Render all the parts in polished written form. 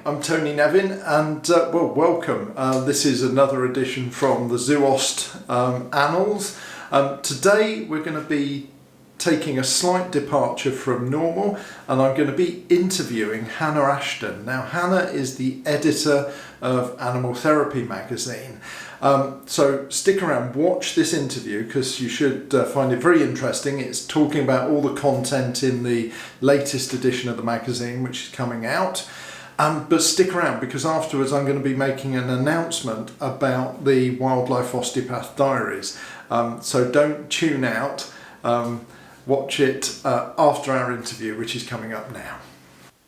I'm Tony Nevin, and welcome. This is another edition from the Zoost Annals. Today we're going to be taking a slight departure from normal, and I'm going to be interviewing Hannah Ashton. Now, Hannah is the editor of Animal Therapy magazine. So stick around, watch this interview, because you should find it very interesting. It's talking about all the content in the latest edition of the magazine, which is coming out. But stick around, because afterwards I'm going to be making an announcement about the Wildlife Osteopath Diaries. So don't tune out. Watch it after our interview, which is coming up now.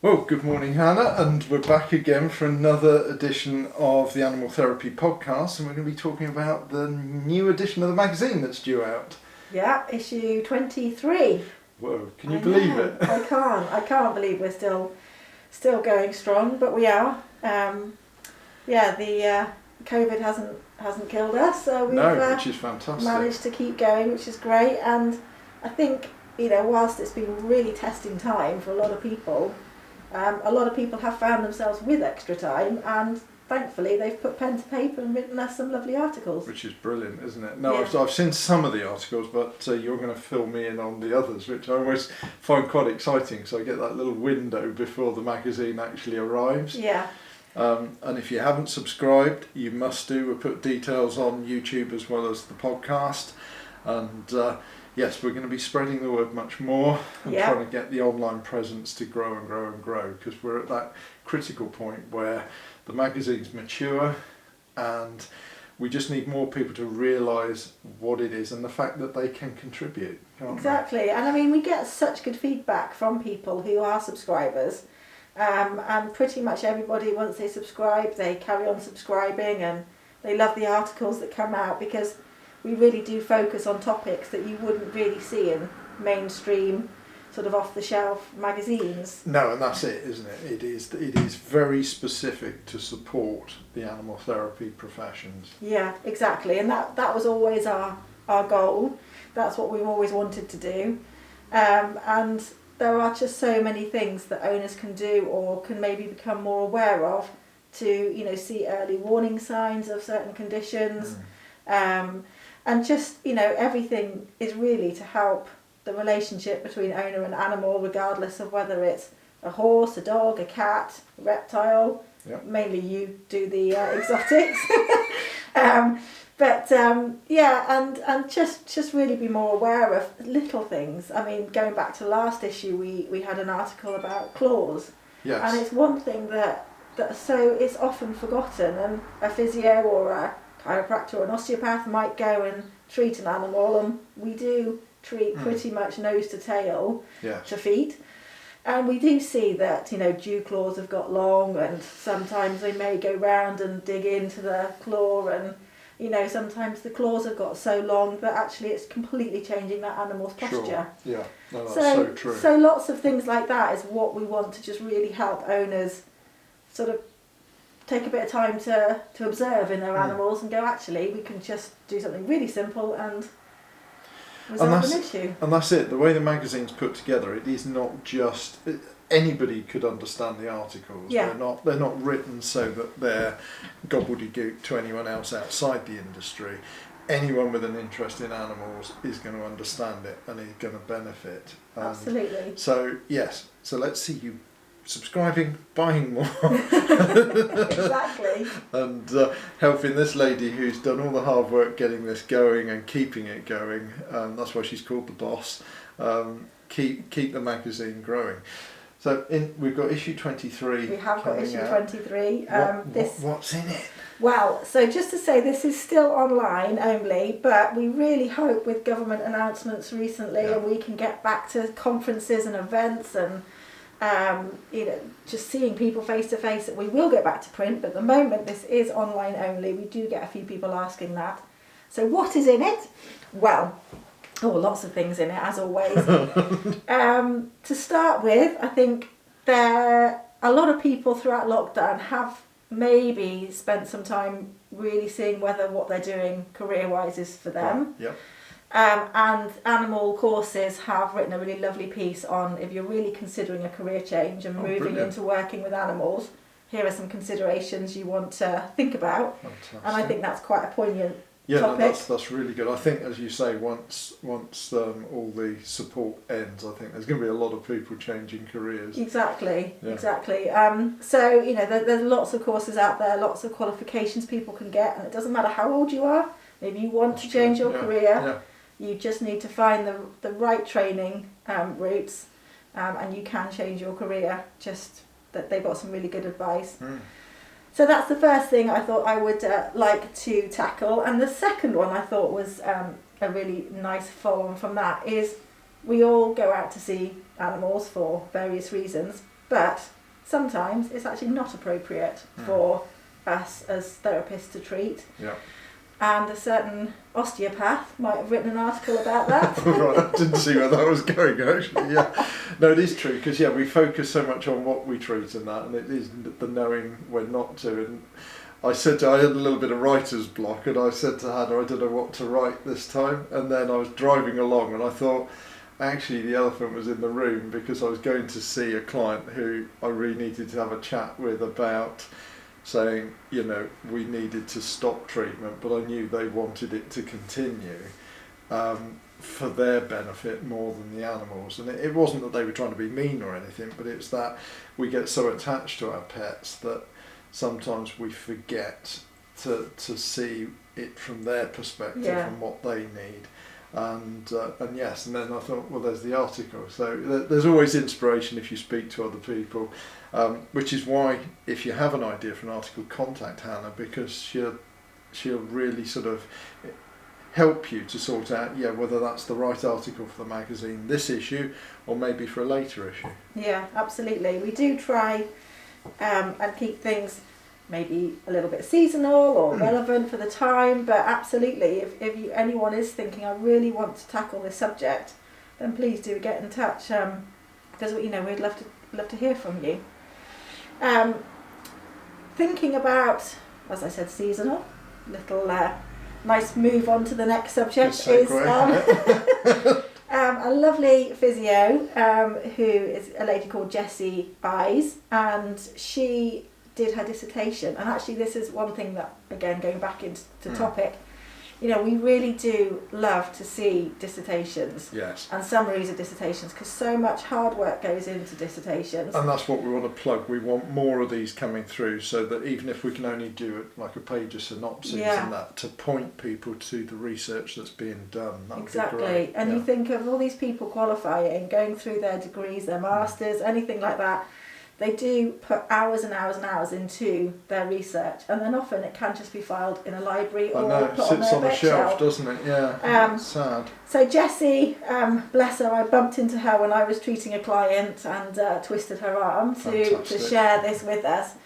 Well, good morning, Hannah, and we're back again for another edition of the Animal Therapy podcast, and we're going to be talking about the new edition of the magazine that's due out. Yeah, issue 23. Whoa, can you believe it? I can't believe we're still going strong, but we are. The COVID hasn't killed us, so we've which is fantastic. Managed to keep going, which is great. And I think, whilst it's been really testing time for a lot of people have found themselves with extra time, and thankfully they've put pen to paper and written us some lovely articles. Which is brilliant, isn't it? No, yeah. I've seen some of the articles, but you're going to fill me in on the others, which I always find quite exciting. So I get that little window before the magazine actually arrives. Yeah. And if you haven't subscribed, you must do. We'll put details on YouTube as well as the podcast. And yes, we're going to be spreading the word much more and trying to get the online presence to grow and grow and grow, because we're at that critical point where the magazine's mature and we just need more people to realise what it is and the fact that they can contribute. Exactly. And I mean, we get such good feedback from people who are subscribers, and pretty much everybody, once they subscribe, they carry on subscribing, and they love the articles that come out, because we really do focus on topics that you wouldn't really see in mainstream sort of off-the-shelf magazines. No, and that's it, isn't it? It is very specific to support the animal therapy professions. Yeah, exactly, and that was always our goal. That's what we've always wanted to do, and there are just so many things that owners can do or can maybe become more aware of to see early warning signs of certain conditions, and just everything is really to help the relationship between owner and animal, regardless of whether it's a horse, a dog, a cat, a reptile. Yep. Mainly you do the exotics. And just really be more aware of little things. I mean, going back to last issue, we had an article about claws. Yes. And it's one thing that so it's often forgotten, and a physio or a chiropractor or an osteopath might go and treat an animal, and we do treat pretty much nose to tail to feet, and we do see that dew claws have got long, and sometimes they may go round and dig into the claw, and sometimes the claws have got so long that actually it's completely changing that animal's posture. Sure. Yeah, no, that's so true. So lots of things like that is what we want to just really help owners sort of take a bit of time to observe in their animals and go, actually, we can just do something really simple and resolve an issue. And that's it. The way the magazine's put together, it is not just anybody could understand the articles. Yeah. They're not written so that they're gobbledygook to anyone else outside the industry. Anyone with an interest in animals is going to understand it and is going to benefit. Absolutely. So yes. So let's see you subscribing, buying more. Exactly. And helping this lady who's done all the hard work getting this going and keeping it going. That's why she's called the boss. Keep the magazine growing. So we've got issue 23. We have got issue 23. What's in it? Well, so just to say, this is still online only, but we really hope with government announcements recently, and we can get back to conferences and events and just seeing people face to face, that we will get back to print, but at the moment this is online only. We do get a few people asking that. So what is in it? Well, lots of things in it, as always. To start with, I think a lot of people throughout lockdown have maybe spent some time really seeing whether what they're doing career-wise is for them. Yep. And Animal Courses have written a really lovely piece on if you're really considering a career change and moving into working with animals, here are some considerations you want to think about. Fantastic. And I think that's quite a poignant Yeah, no, topic. that's really good. I think, as you say, once all the support ends, I think there's going to be a lot of people changing careers. Exactly. Yeah. So, you know, there's lots of courses out there, lots of qualifications people can get, and it doesn't matter how old you are. Maybe you want to change your career. Yeah. You just need to find the right training routes, and you can change your career. Just that they've got some really good advice. So that's the first thing I thought I would like to tackle. And the second one I thought was a really nice follow-on from that is we all go out to see animals for various reasons, but sometimes it's actually not appropriate for us as therapists to treat. Yeah. And a certain osteopath might have written an article about that. Right, I didn't see where that was going actually. Yeah, no, it is true because we focus so much on what we treat and that, and it is the knowing when not to. And I had a little bit of writer's block, and I said to Hannah, I don't know what to write this time. And then I was driving along, and I thought, actually, the elephant was in the room because I was going to see a client who I really needed to have a chat with about saying, you know, we needed to stop treatment, but I knew they wanted it to continue for their benefit more than the animals. And it wasn't that they were trying to be mean or anything, but it's that we get so attached to our pets that sometimes we forget to see it from their perspective and what they need. And yes, and then I thought, well, there's the article. So there's always inspiration if you speak to other people, which is why if you have an idea for an article, contact Hannah, because she'll really sort of help you to sort out whether that's the right article for the magazine this issue or maybe for a later issue. Yeah, absolutely. We do try and keep things maybe a little bit seasonal or relevant for the time, but absolutely, if anyone is thinking, I really want to tackle this subject, then please do get in touch, because we'd love to hear from you. Thinking about, as I said, seasonal, little nice move on to the next subject is a lovely physio who is a lady called Jessie Eyes, and she did her dissertation, and actually this is one thing that, again, going back into topic, we really do love to see dissertations and summaries of dissertations, because so much hard work goes into dissertations. And that's what we want to plug. We want more of these coming through, so that even if we can only do it like a page of synopsis and that, to point people to the research that's being done. That would be great. And you think of all these people qualifying, going through their degrees, their masters, anything like that. They do put hours and hours and hours into their research, and then often it can just be filed in a library or put on their a shelf, doesn't it? Yeah, it's sad. So Jessie, bless her, I bumped into her when I was treating a client and twisted her arm to share this with us.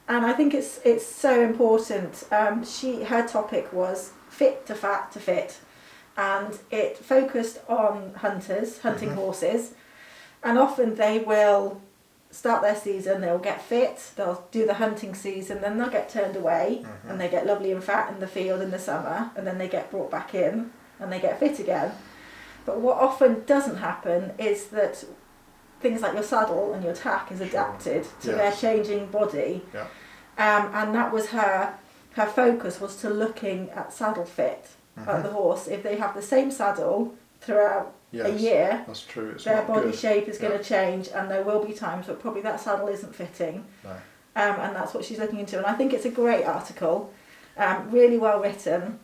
And I think it's so important. Her topic was fit to fat to fit, and it focused on hunting horses, and often they will start their season, they'll get fit, they'll do the hunting season, then they'll get turned away and they get lovely and fat in the field in the summer, and then they get brought back in and they get fit again. But what often doesn't happen is that things like your saddle and your tack is adapted to their changing body. And that was her focus, was to looking at saddle fit at the horse. If they have the same saddle throughout a year, that's true. Their body shape is going to change, and there will be times where probably that saddle isn't fitting. And that's what she's looking into. And I think it's a great article, really well written,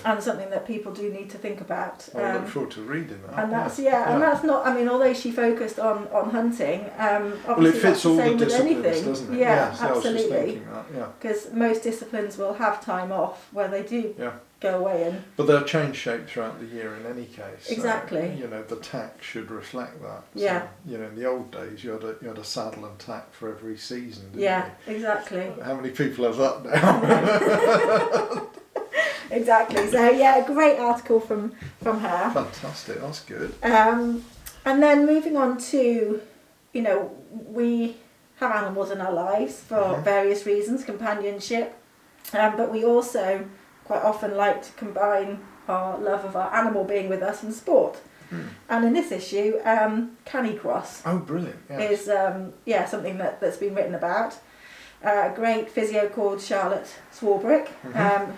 and something that people do need to think about. I look forward to reading that. And that's and that's not. I mean, although she focused on hunting, obviously well, it fits all the disciplines, doesn't it? Yeah, absolutely. I was just thinking that. Because most disciplines will have time off where they do go away and. But they'll change shape throughout the year in any case. Exactly. So, the tack should reflect that. Yeah. So, in the old days, you had a saddle and tack for every season. Didn't you? Exactly. How many people have that now? Exactly. So a great article from her. Fantastic. That's good. And then moving on to, we have animals in our lives for various reasons, companionship, but we also quite often like to combine our love of our animal being with us and sport. And in this issue, canicross brilliant. is something that's been written about. a great physio called Charlotte Swarbrick,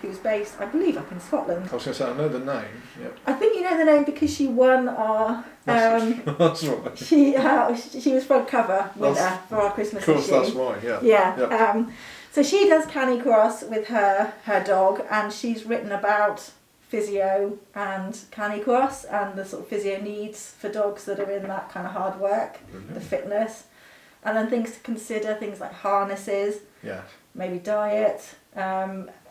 who's based, I believe, up in Scotland. I was going to say, I know the name. Yep. I think you know the name because she won our. That's right. She was front cover winner for our Christmas issue. Of course, that's why. Yeah. Yeah. Yep. So she does canicross with her dog, and she's written about physio and canicross and the sort of physio needs for dogs that are in that kind of hard work, the fitness, and then things to consider, things like harnesses, maybe diet,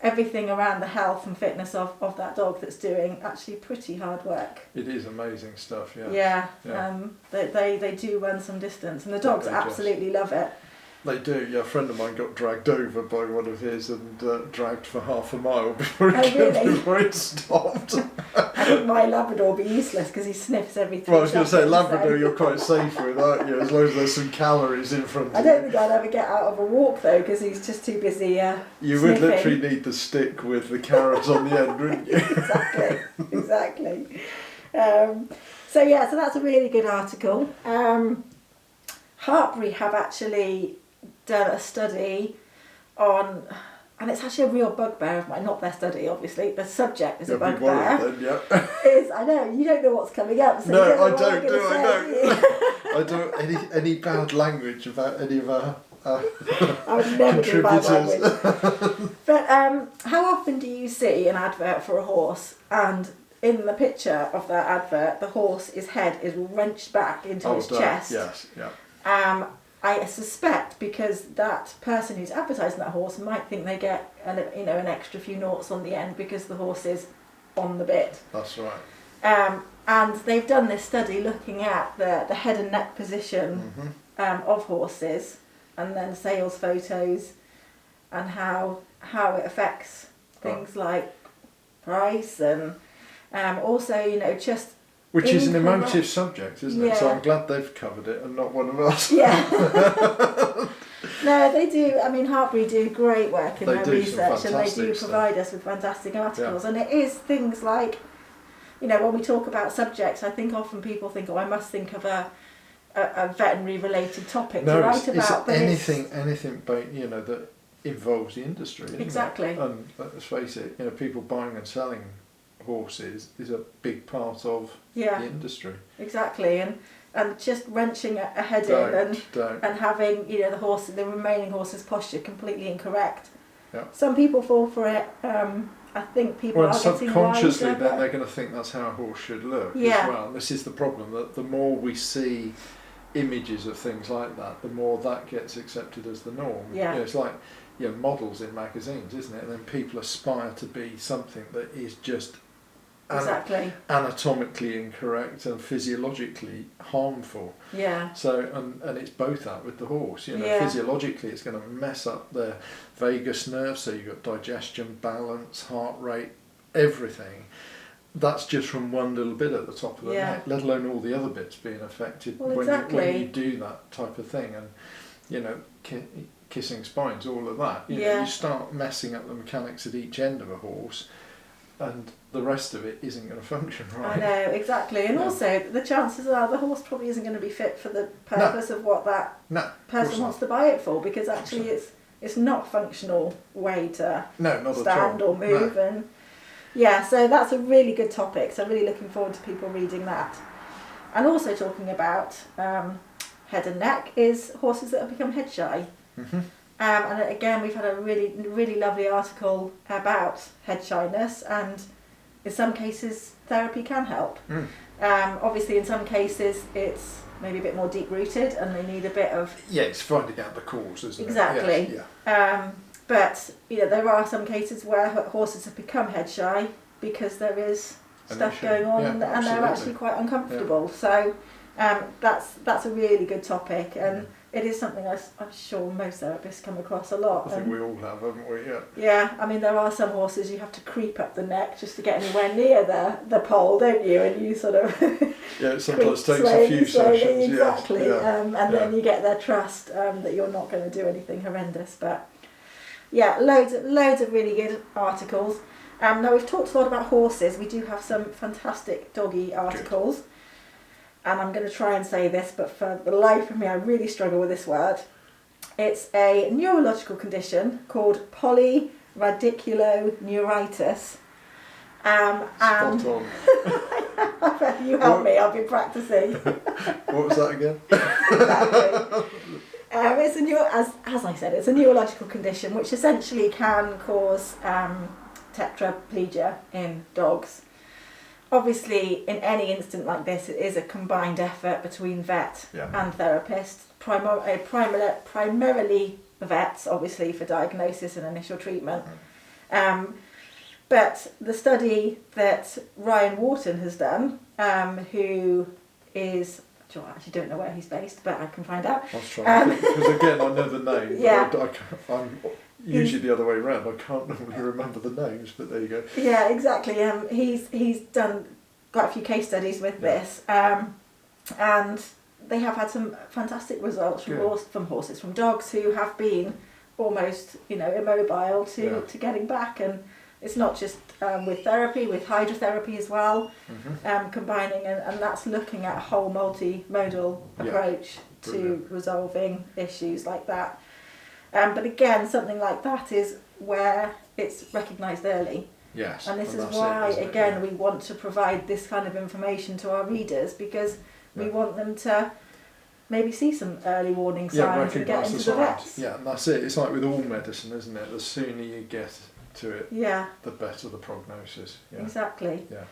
everything around the health and fitness of that dog that's doing actually pretty hard work. It is amazing stuff. Yeah. They do run some distance, and the dogs absolutely love it. They do, yeah. A friend of mine got dragged over by one of his and dragged for half a mile before it stopped. I think my Labrador will be useless because he sniffs everything. Well, I was going to say, Labrador you're quite safe with, aren't you? As long as there's some calories in front of you. I don't think I'd ever get out of a walk though because he's just too busy You sniffing. would literally need the stick with the carrots on the end, wouldn't you? Exactly. So that's a really good article. Hartbury have actually done a study on, and it's actually a real bugbear of mine, not their study obviously, the subject is a bugbear. I know, you don't know what's coming up. So no, I don't. I don't. Any bad language about any of our I would never do bad language. But how often do you see an advert for a horse and in the picture of that advert, the horse's head is wrenched back into his chest? Yes, yeah. I suspect because that person who's advertising that horse might think they get an extra few noughts on the end because the horse is on the bit. That's right. And they've done this study looking at the head and neck position of horses, and then sales photos, and how it affects things like price and also just. Which is an emotive subject, isn't it? So I'm glad they've covered it and not one of us. Yeah. No, they do. I mean, Hartbury do great work in their research, and they do provide us with fantastic articles. And it is things like, when we talk about subjects, I think often people think, I must think of a veterinary related topic to write about. But anything that involves the industry. Isn't Exactly. It? And let's face it, people buying and selling horses is a big part of the industry. Exactly, and just wrenching a head in and having the remaining horse's posture completely incorrect. Yeah. Some people fall for it. I think people are getting subconsciously wiser, then they're going to think that's how a horse should look as well. And this is the problem, that the more we see images of things like that, the more that gets accepted as the norm. Yeah. It's like models in magazines, isn't it? And then people aspire to be something that is just anatomically incorrect and physiologically harmful. Yeah. So and it's both that with the horse. Physiologically it's going to mess up the vagus nerve, so you've got digestion, balance, heart rate, everything. That's just from one little bit at the top of the neck, let alone all the other bits being affected when you do that type of thing. And kissing spines, all of that. You start messing up the mechanics at each end of a horse, and the rest of it isn't going to function right. I know, exactly. And also, the chances are the horse probably isn't going to be fit for the purpose of what that person wants to buy it for, because actually it's not a functional way to stand or move. And so that's a really good topic. So I'm really looking forward to people reading that. And also talking about head and neck is horses that have become head shy. Mm-hmm. And again, we've had a really, really lovely article about head shyness, and in some cases therapy can help. Obviously in some cases it's maybe a bit more deep rooted and they need a bit of... Yeah, it's finding out the cause, isn't it? Exactly. Yes, yeah. But there are some cases where horses have become head shy because there is stuff going on and they're actually quite uncomfortable. So that's a really good topic, and it is something I'm sure most therapists come across a lot. I think we all have, haven't we? Yeah. Yeah, I mean, there are some horses you have to creep up the neck just to get anywhere near the pole, don't you? And you sort of it sometimes takes a few sessions. Exactly. And then you get their trust that you're not going to do anything horrendous. But loads of really good articles. Now we've talked a lot about horses. We do have some fantastic doggy articles. Good. And I'm going to try and say this, but for the life of me, I really struggle with this word. It's a neurological condition called Polyradiculoneuritis. And Spot on. you help me, I've been practising. What was that again? Exactly. It's as I said, it's a neurological condition which essentially can cause tetraplegia in dogs. Obviously, in any instant like this, it is a combined effort between vet and therapist. Primarily vets, obviously, for diagnosis and initial treatment. But the study that Ryan Wharton has done, who is, I actually don't know where he's based, but I can find out. I was trying to think, because again, I know the name. Yeah. I'm usually the other way around. I can't normally remember the names, but there you go. Yeah, exactly. He's done quite a few case studies with this, and they have had some fantastic results from horses, from dogs who have been almost, immobile to getting back. And it's not just with therapy, with hydrotherapy as well, combining, and that's looking at a whole multimodal approach to resolving issues like that. But again, something like that is where it's recognised early. Yes. And this is why, we want to provide this kind of information to our readers, because we want them to maybe see some early warning signs and get into the vets. Yeah, and that's it. It's like with all medicine, isn't it? The sooner you get to it, the better the prognosis. Yeah. Exactly. Yeah.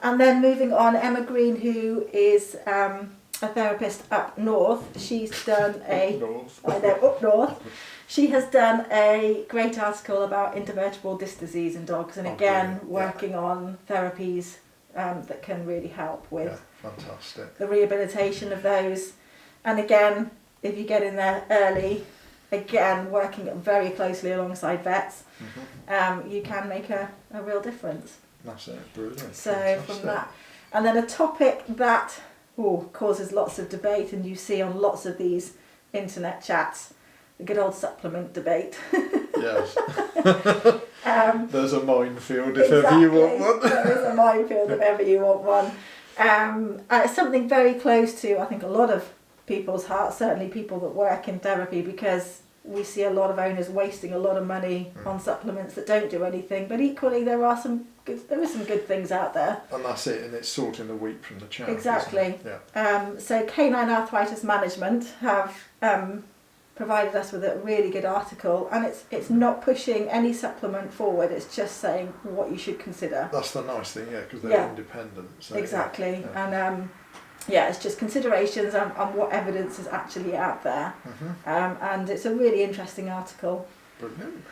And then moving on, Emma Green, who is a therapist up north, she's done up north. She has done a great article about intervertebral disc disease in dogs, and working on therapies that can really help with fantastic. the rehabilitation of those. And again, if you get in there early, working very closely alongside vets, you can make a real difference. That's it, brilliant. So fantastic. From that, and then a topic that causes lots of debate, and you see on lots of these internet chats, the good old supplement debate. Yes. There's a minefield if ever you want one. There is a minefield if ever you want one. And it's something very close to, I think, a lot of people's hearts, certainly people that work in therapy, because we see a lot of owners wasting a lot of money on supplements that don't do anything. But equally, there is some good things out there. And that's it, and it's sorting the wheat from the chaff. Exactly. Yeah. So Canine Arthritis Management have provided us with a really good article, and it's not pushing any supplement forward, it's just saying what you should consider. That's the nice thing, because they're independent. So exactly. And it's just considerations on what evidence is actually out there. And it's a really interesting article. Brilliant.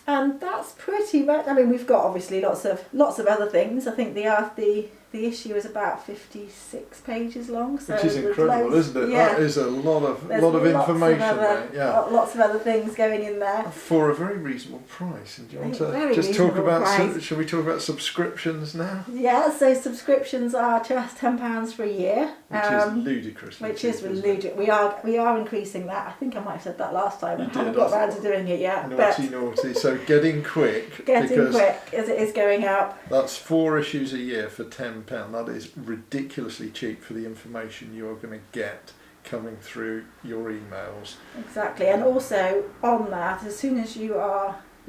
And that's pretty much, we've got obviously lots of other things. I think the issue is about 56 pages long. So which is incredible, isn't it? Yeah. That is a lot of information there. Yeah. Lots of other things going in there. For a very reasonable price. And do you want to just talk about, shall we talk about subscriptions now? Yeah, so subscriptions are just £10 for a year. Which is ludicrously ludicrous. We are increasing that. I think I might have said that last time. I haven't got around to doing it yet. Naughty. So get in quick. As it is going up. That's 4 issues a year for £10. That is ridiculously cheap for the information you are going to get coming through your emails. Exactly, and also on that, as soon as you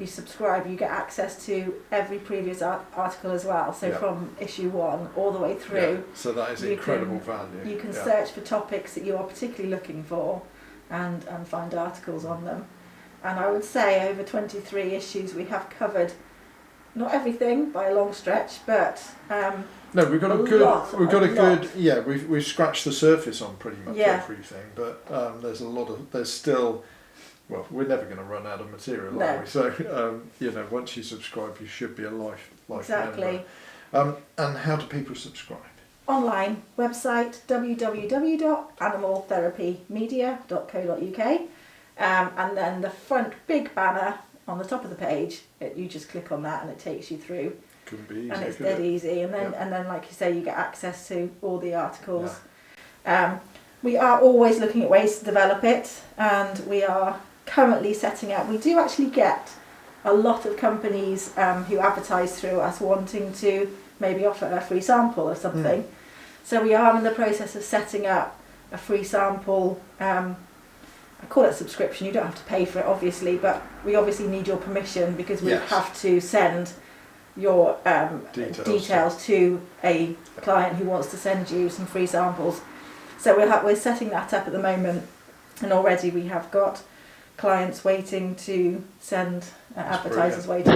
subscribe, you get access to every previous article as well. So from issue 1 all the way through. Yeah. So that is incredible value. You can search for topics that you are particularly looking for, and find articles on them. And I would say over 23 issues we have covered not everything by a long stretch, but no, we've scratched the surface on pretty much everything, but there's still, well, we're never going to run out of material, are we? So, once you subscribe, you should be a life member. And how do people subscribe? Online, website, www.animaltherapymedia.co.uk, and then the front big banner on the top of the page, you just click on that and it takes you through. Couldn't be easy, and it's dead easy, and then like you say, you get access to all the articles. We are always looking at ways to develop it, and we are currently setting up. We do actually get a lot of companies who advertise through us wanting to maybe offer a free sample of something. So we are in the process of setting up a free sample I call it subscription, you don't have to pay for it obviously, but we obviously need your permission because we Yes. have to send your details to a client who wants to send you some free samples. So we're setting that up at the moment, and already we have got clients waiting to send, advertisers waiting.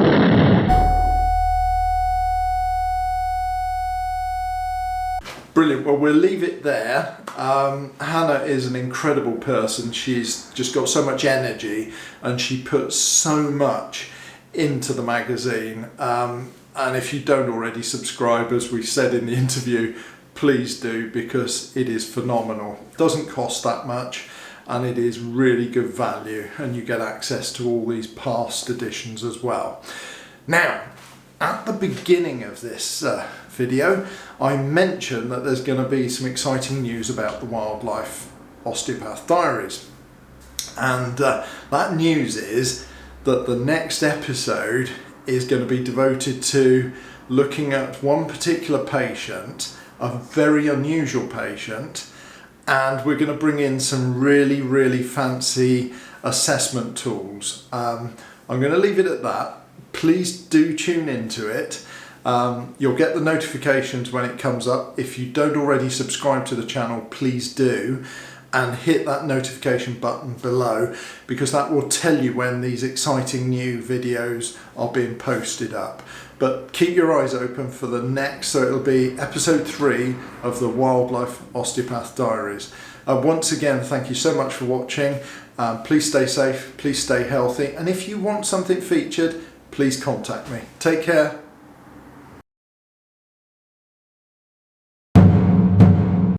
Brilliant. Well, we'll leave it there. Hannah is an incredible person. She's just got so much energy and she puts so much into the magazine. And if you don't already subscribe, as we said in the interview, please do, because it is phenomenal. It doesn't cost that much and it is really good value, and you get access to all these past editions as well. Now, at the beginning of this video, I mentioned that there's going to be some exciting news about the Wildlife Osteopath Diaries. And that news is that the next episode is going to be devoted to looking at one particular patient, a very unusual patient, and we're going to bring in some really, really fancy assessment tools. I'm going to leave it at that. Please do tune into it. You'll get the notifications when it comes up. If you don't already subscribe to the channel, please do, and hit that notification button below, because that will tell you when these exciting new videos are being posted up. But keep your eyes open for the next, so it'll be episode 3 of the Wildlife Osteopath Diaries. Once again, thank you so much for watching. Please stay safe, please stay healthy, and if you want something featured, please contact me. Take care.